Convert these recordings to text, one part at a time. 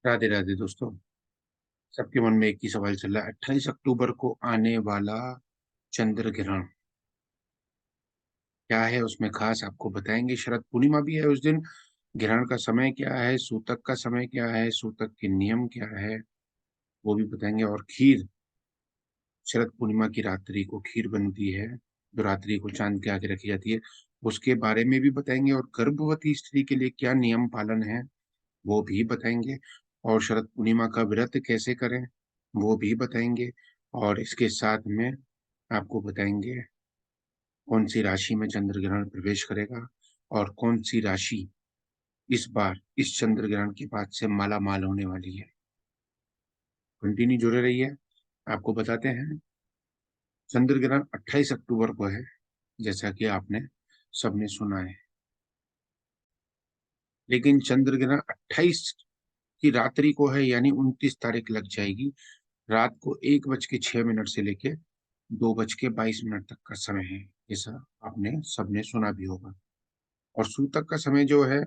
राधे राधे दोस्तों। सबके मन में एक ही सवाल चल रहा है, 28 अक्टूबर को आने वाला चंद्र ग्रहण क्या है, उसमें खास आपको बताएंगे। शरद पूर्णिमा भी है उस दिन। ग्रहण का समय क्या है, सूतक का समय क्या है, सूतक के नियम क्या है, वो भी बताएंगे। और खीर, शरद पूर्णिमा की रात्रि को खीर बनती है जो रात्रि को चांद के आगे रखी जाती है, उसके बारे में भी बताएंगे। और गर्भवती स्त्री के लिए क्या नियम पालन है वो भी बताएंगे। और शरद पूर्णिमा का व्रत कैसे करें वो भी बताएंगे। और इसके साथ में आपको बताएंगे कौन सी राशि में चंद्र ग्रहण प्रवेश करेगा और कौन सी राशि इस बार इस चंद्र ग्रहण के बाद से माला माल होने वाली है। कंटिन्यू जुड़े रहिए। आपको बताते हैं, चंद्र ग्रहण 28 अक्टूबर को है, जैसा कि आपने सबने सुना है। लेकिन चंद्र ग्रहण 28 की रात्रि को है, यानी 29 तारीख लग जाएगी। रात को 1:06 से लेके 2:22 तक का समय है, ऐसा आपने सबने सुना भी होगा। और सूतक का समय जो है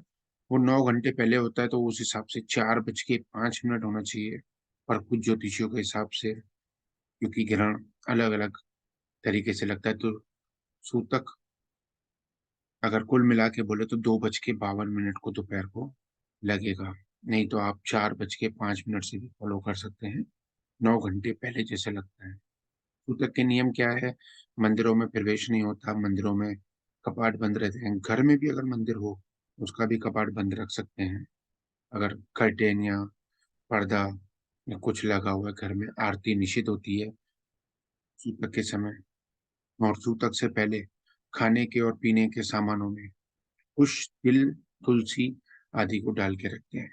वो 9 घंटे पहले होता है, तो उस हिसाब से 4:05 होना चाहिए। पर कुछ ज्योतिषियों के हिसाब से, क्योंकि ग्रहण अलग अलग तरीके से लगता है, तो सूतक अगर कुल मिला के बोले तो 2:52 को दोपहर को लगेगा। नहीं तो आप 4:05 से भी फॉलो कर सकते हैं, 9 घंटे पहले जैसे लगता है। सूतक के नियम क्या है, मंदिरों में प्रवेश नहीं होता, मंदिरों में कपाट बंद रहते हैं। घर में भी अगर मंदिर हो उसका भी कपाट बंद रख सकते हैं। अगर कर्टेन या पर्दा या कुछ लगा हुआ है घर में, आरती निषिद्ध होती है सूतक के समय। और सूतक से पहले खाने के और पीने के सामानों में कुश, तिल, तुलसी आदि को डाल के रखते हैं।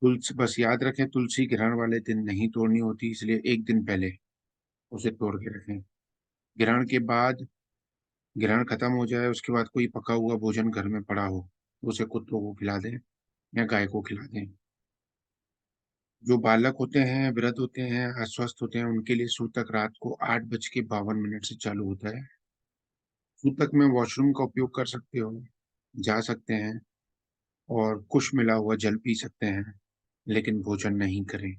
तुलसी बस याद रखें, तुलसी ग्रहण वाले दिन नहीं तोड़नी होती, इसलिए एक दिन पहले उसे तोड़ के रखें। ग्रहण के बाद, ग्रहण खत्म हो जाए उसके बाद कोई पका हुआ भोजन घर में पड़ा हो तो उसे कुत्तों को खिला दें या गाय को खिला दें। जो बालक होते हैं, वृद्ध होते हैं, अस्वस्थ होते हैं, उनके लिए सूतक रात को 8:52 से चालू होता है। सूतक में वॉशरूम का उपयोग कर सकते हो, जा सकते हैं, और कुछ मिला हुआ जल पी सकते हैं, लेकिन भोजन नहीं करें।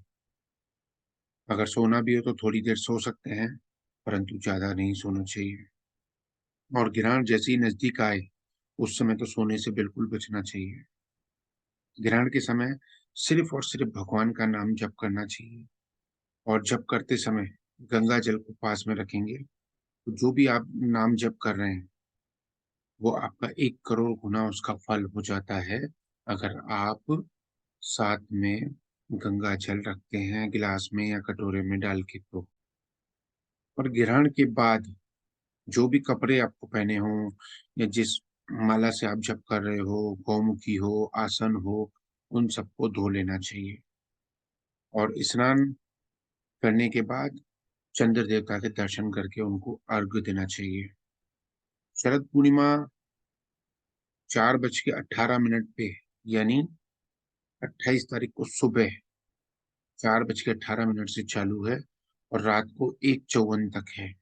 अगर सोना भी हो तो थोड़ी देर सो सकते हैं, परंतु ज्यादा नहीं सोना चाहिए। और ग्रहण जैसे ही नजदीक आए उस समय तो सोने से बिल्कुल बचना चाहिए। ग्रहण के समय सिर्फ और सिर्फ भगवान का नाम जप करना चाहिए। और जप करते समय गंगा जल को पास में रखेंगे, तो जो भी आप नाम जप कर रहे हैं वो आपका 1 करोड़ गुना उसका फल हो जाता है, अगर आप साथ में गंगा जल रखते हैं गिलास में या कटोरे में डाल के तो। और ग्रहण के बाद जो भी कपड़े आपको पहने हों या जिस माला से आप जप कर रहे हो, गौमुखी हो, आसन हो, उन सबको धो लेना चाहिए। और स्नान करने के बाद चंद्र देवता के दर्शन करके उनको अर्घ्य देना चाहिए। शरद पूर्णिमा 4:18 पे, यानी 28 तारीख को सुबह 4:18 से चालू है और रात को 1:54 तक है।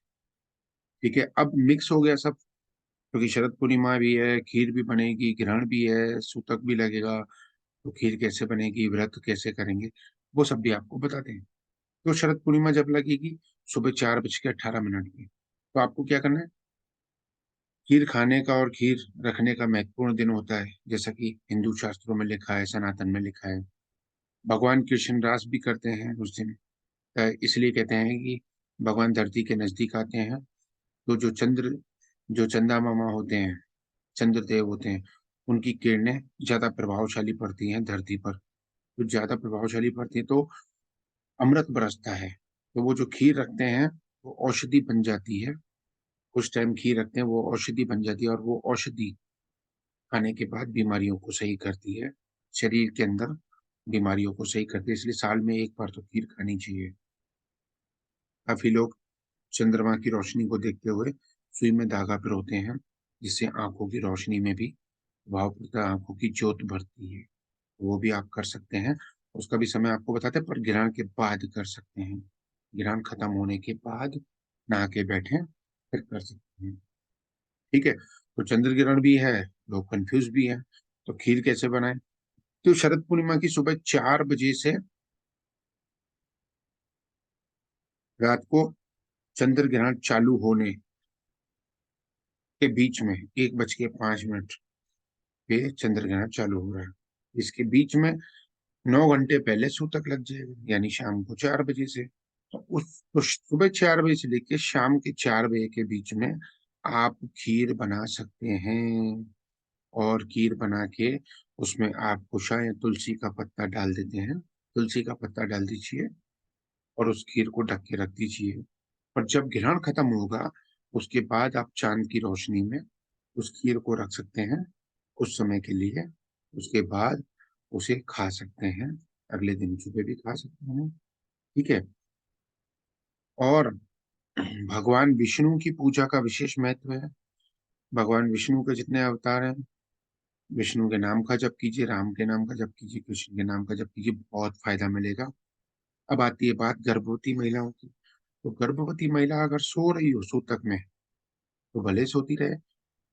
ठीक है, अब मिक्स हो गया सब, क्योंकि शरद पूर्णिमा भी है, खीर भी बनेगी, ग्रहण भी है, सूतक भी लगेगा। तो खीर कैसे बनेगी, व्रत कैसे करेंगे, वो सब भी आपको बताते हैं। तो शरद पूर्णिमा जब लगेगी, सुबह 4:18 पे, तो आपको क्या करना है, खीर खाने का और खीर रखने का महत्वपूर्ण दिन होता है, जैसा कि हिंदू शास्त्रों में लिखा है, सनातन में लिखा है। भगवान कृष्ण रास भी करते हैं उस दिन। इसलिए कहते हैं कि भगवान धरती के नजदीक आते हैं, तो जो चंदा मामा होते हैं, चंद्रदेव होते हैं, उनकी किरणें ज्यादा प्रभावशाली पड़ती हैं धरती पर। तो ज्यादा प्रभावशाली पड़ती है तो अमृत बरसता है। तो वो जो खीर रखते हैं वो औषधि बन जाती है। कुछ टाइम खीर रखते हैं, वो औषधि बन जाती है, और वो औषधि खाने के बाद बीमारियों को सही करती है। शरीर के अंदर बीमारियों को सही करती है, इसलिए साल में एक बार तो खीर खानी चाहिए। काफी लोग चंद्रमा की रोशनी को देखते हुए सुई में धागा पिरोते हैं, जिससे आंखों की रोशनी में भी प्रभाव पड़ता है, आंखों की ज्योत बढ़ती है। वो भी आप कर सकते हैं। उसका भी समय आपको बताते हैं, पर ग्रहण के बाद कर सकते हैं। ग्रहण खत्म होने के बाद नहा के बैठे फिर कर सकते हैं। ठीक है, तो चंद्र ग्रहण भी है, लोग कंफ्यूज भी हैं। तो खीर कैसे बनाएं, तो शरद पूर्णिमा की सुबह 4 बजे से रात को चंद्र ग्रहण चालू होने के बीच में 1:05 पे चंद्र ग्रहण चालू हो रहा है। इसके बीच में 9 घंटे पहले सूतक लग जाएगा, यानी शाम को 4 बजे से। तो सुबह 4 बजे से लेके शाम के 4 बजे के बीच में आप खीर बना सकते हैं। और खीर बना के उसमें आप कुशा या तुलसी का पत्ता डाल देते हैं। तुलसी का पत्ता डाल दीजिए और उस खीर को ढक के रख दीजिए। और जब ग्रहण खत्म होगा उसके बाद आप चांद की रोशनी में उस खीर को रख सकते हैं कुछ समय के लिए। उसके बाद उसे खा सकते हैं, अगले दिन सुबह भी खा सकते हैं। ठीक है। और भगवान विष्णु की पूजा का विशेष महत्व है। भगवान विष्णु के जितने अवतार हैं, विष्णु के नाम का जप कीजिए, राम के नाम का जप कीजिए, कृष्ण के नाम का जप कीजिए, बहुत फायदा मिलेगा। अब आती है बात गर्भवती महिलाओं की। तो गर्भवती महिला अगर सो रही हो सूतक में तो भले सोती रहे।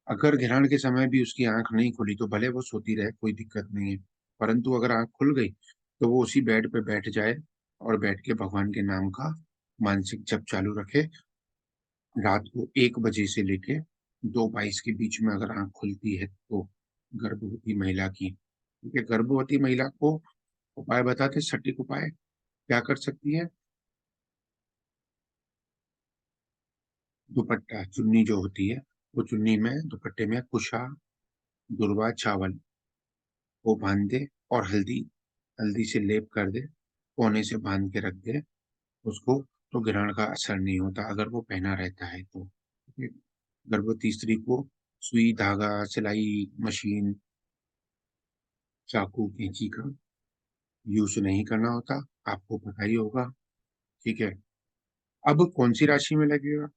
अगर ग्रहण के समय भी उसकी आंख नहीं खुली तो भले वो सोती रहे, कोई दिक्कत नहीं है। परंतु अगर आंख खुल गई तो वो उसी बेड पे बैठ जाए और बैठ के भगवान के नाम का मानसिक जप चालू रखे। रात को 1 बजे से लेके 2:22 के बीच में अगर आंख खुलती है तो गर्भवती महिला की, ठीक है, गर्भवती महिला को उपाय बताते, सटीक उपाय क्या कर सकती है। दुपट्टा, चुन्नी जो होती है, वो चुन्नी में दुपट्टे में कुशा, दुर्वा चावल वो बांध दे और हल्दी, हल्दी से लेप कर दे, कोने से बांध के रख दे उसको। तो ग्रहण का असर नहीं होता अगर वो पहना रहता है तो। ठीक है? गर्भवती स्त्री को सुई, धागा, सिलाई मशीन, चाकू, कैंची का यूज नहीं करना होता, आपको पता ही होगा। ठीक है। अब कौन सी राशि में लगेगा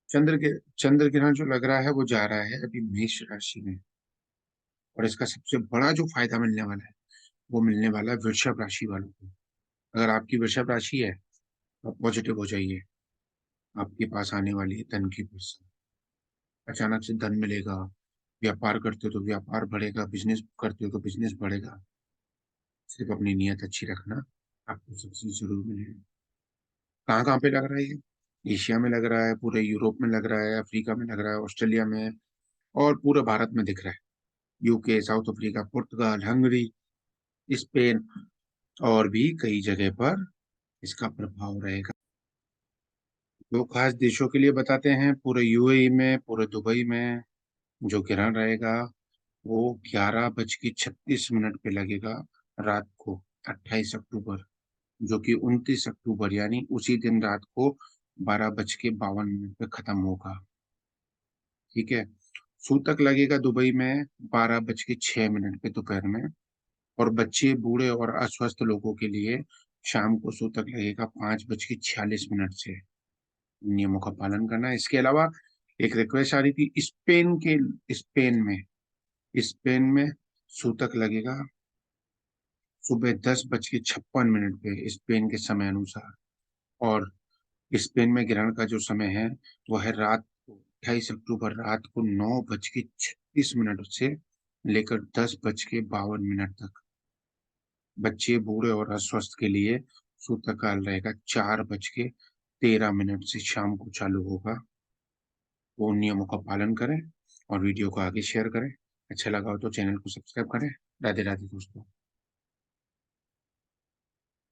चंद्र ग्रहण? जो लग रहा है वो जा रहा है अभी मेष राशि में। और इसका सबसे बड़ा जो फायदा मिलने वाला है वो मिलने वाला है वृषभ राशि वालों को। अगर आपकी वृषभ राशि है तो आप पॉजिटिव हो जाइए। आपके पास आने वाली है धन की बरसात। अचानक से धन मिलेगा। व्यापार करते हो तो व्यापार बढ़ेगा, बिजनेस करते हो तो बिजनेस बढ़ेगा। सिर्फ अपनी नीयत अच्छी रखना, आपको सक्सेस जरूर मिलेगा। कहाँ कहाँ पे लग रहा है ये? एशिया में लग रहा है, पूरे यूरोप में लग रहा है, अफ्रीका में लग रहा है, ऑस्ट्रेलिया में, और पूरे भारत में दिख रहा है। यूके, साउथ अफ्रीका, पुर्तगाल, हंगरी, स्पेन और भी कई जगह पर इसका प्रभाव रहेगा। दो खास देशों के लिए बताते हैं, पूरे यूएई में, पूरे दुबई में जो ग्रहण रहेगा वो 11:36 पे लगेगा रात को, 28 अक्टूबर, जो कि 29 अक्टूबर यानी उसी दिन रात को 12:52 पे खत्म होगा। ठीक है। सूतक लगेगा दुबई में 12:06 पे दोपहर में। और बच्चे, बूढ़े और अस्वस्थ लोगों के लिए शाम को सूतक लगेगा 5:46 से। नियमों का पालन करना है। इसके अलावा एक रिक्वेस्ट आ रही थी, स्पेन में सूतक लगेगा सुबह 10:56 पे स्पेन के समय अनुसार। और स्पेन में ग्रहण का जो समय है वो है रात को 28 अक्टूबर रात को 9:36 से लेकर 10:52 तक। बच्चे, बूढ़े और अस्वस्थ के लिए सूतक काल रहेगा 4:13 से शाम को चालू होगा। वो उन नियमों का पालन करें और वीडियो को आगे शेयर करें। अच्छा लगा हो तो चैनल को सब्सक्राइब करें। राधे राधे दोस्तों।